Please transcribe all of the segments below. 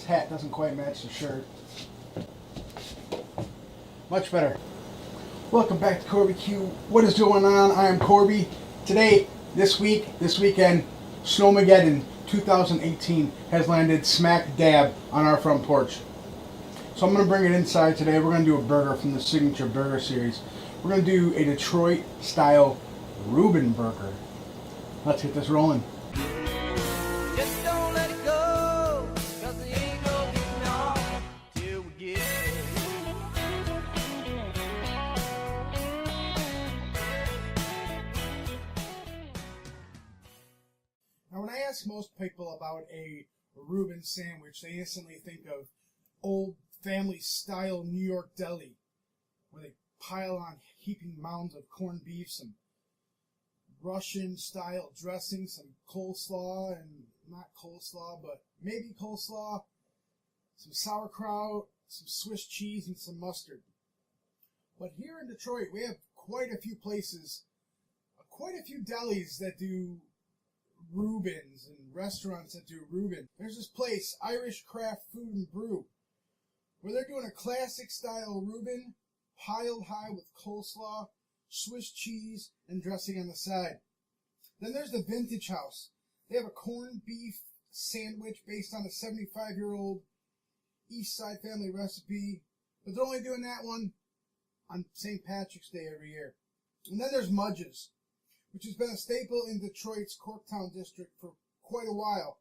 hat doesn't quite match the shirt. Much better. Welcome back to Corby Q. What is going on? I am Corby. Today, this weekend, Snowmageddon 2018 has landed smack dab on our front porch. So I'm going to bring it inside today. We're going to do a burger from the Signature Burger Series. We're going to do a Detroit Style Reuben Burger. Let's get this rolling. Just don't let it go, 'cause it ain't no getting off till we get it. Now, when I ask most people about a Reuben sandwich, they instantly think of old family style New York deli, where they pile on heaping mounds of corned beef, some Russian style dressing, some coleslaw, and not coleslaw, but maybe coleslaw, some sauerkraut, some Swiss cheese, and some mustard. But here in Detroit, we have quite a few places, quite a few delis that do Reubens and restaurants that do Reuben. There's this place, Irish Craft Food and Brew, where they're doing a classic style Reuben, piled high with coleslaw, Swiss cheese, and dressing on the side. Then there's the Vintage House. They have a corned beef sandwich based on a 75-year-old East Side family recipe, but they're only doing that one on St. Patrick's Day every year. And then there's Mudge's, which has been a staple in Detroit's Corktown district for quite a while.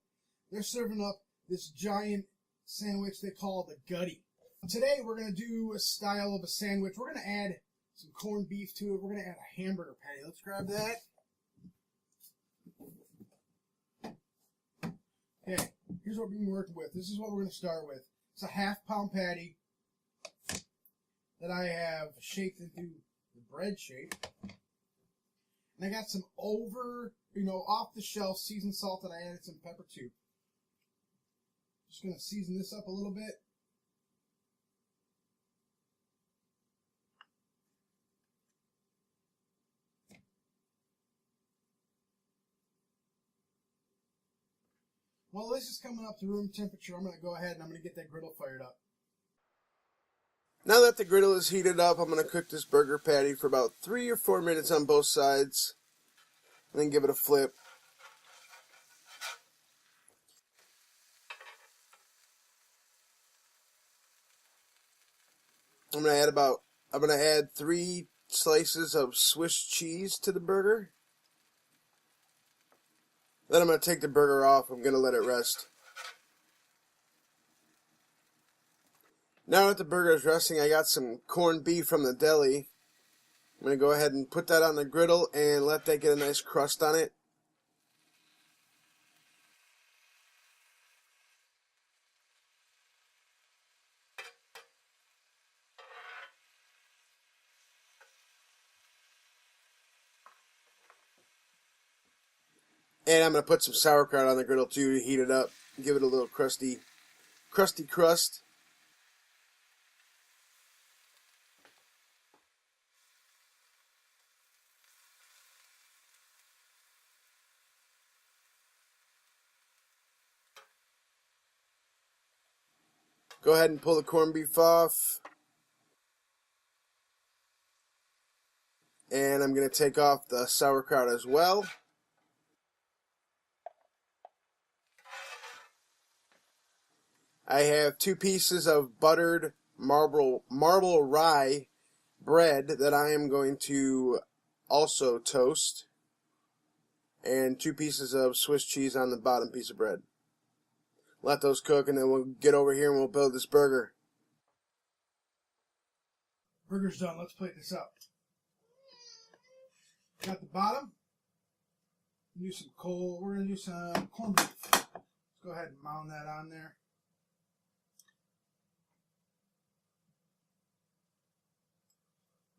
They're serving up this giant sandwich they call the Gutty. Today we're going to do a style of a sandwich. We're going to add some corned beef to it. We're going to add a hamburger patty. Let's grab that. Okay, here's what we're going to be working with. This is what we're going to start with. It's a half-pound patty that I have shaped into the bread shape. And I got some off-the-shelf seasoned salt that I added some pepper to. Just going to season this up a little bit. While this is coming up to room temperature, I'm going to go ahead and I'm going to get that griddle fired up. Now that the griddle is heated up, I'm going to cook this burger patty for about 3 or 4 minutes on both sides, and then give it a flip. I'm going to add 3 slices of Swiss cheese to the burger. Then I'm going to take the burger off. I'm going to let it rest. Now that the burger is resting, I got some corned beef from the deli. I'm going to go ahead and put that on the griddle and let that get a nice crust on it. And I'm going to put some sauerkraut on the griddle too to heat it up. Give it a little crusty crust. Go ahead and pull the corned beef off. And I'm going to take off the sauerkraut as well. I have 2 pieces of buttered marble rye bread that I am going to also toast. And 2 pieces of Swiss cheese on the bottom piece of bread. Let those cook, and then we'll get over here and we'll build this burger. Burger's done. Let's plate this up. Got the bottom. We're going to do some corned beef. Let's go ahead and mound that on there.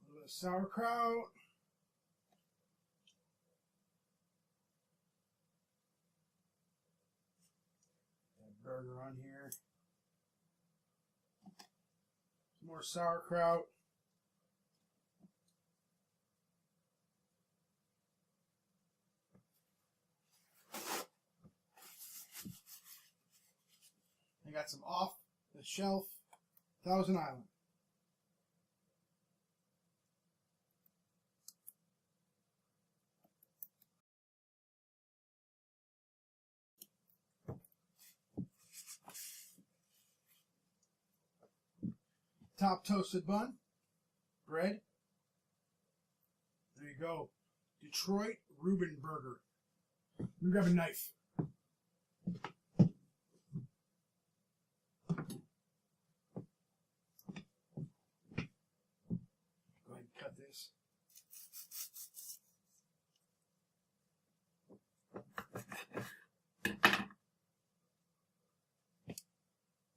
A little bit of sauerkraut. Burger on here. Some more sauerkraut. got some off the shelf Thousand Island. Top toasted bun, bread. There you go. Detroit Reuben Burger. Let me grab a knife. Go ahead and cut this.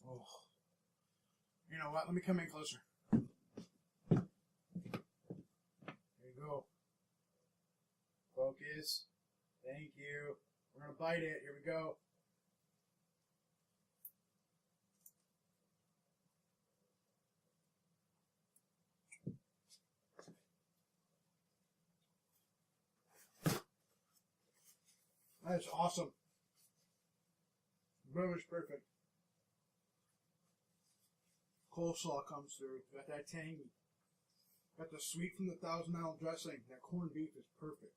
Oh. You know what? Let me come in closer. There you go. Focus. Thank you. We're going to bite it. Here we go. That is awesome. Burger's perfect. Coleslaw comes through. Got that tangy. Got the sweet from the Thousand Island dressing. That corned beef is perfect.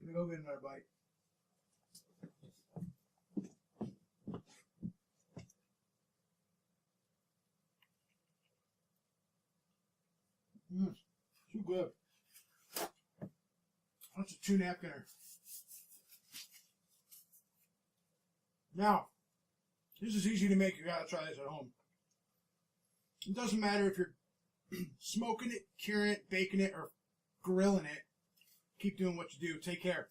Let me go get another bite. Too good. That's a 2-napkiner. Now, this is easy to make. You gotta try this at home. It doesn't matter if you're smoking it, curing it, baking it, or grilling it. Keep doing what you do. Take care.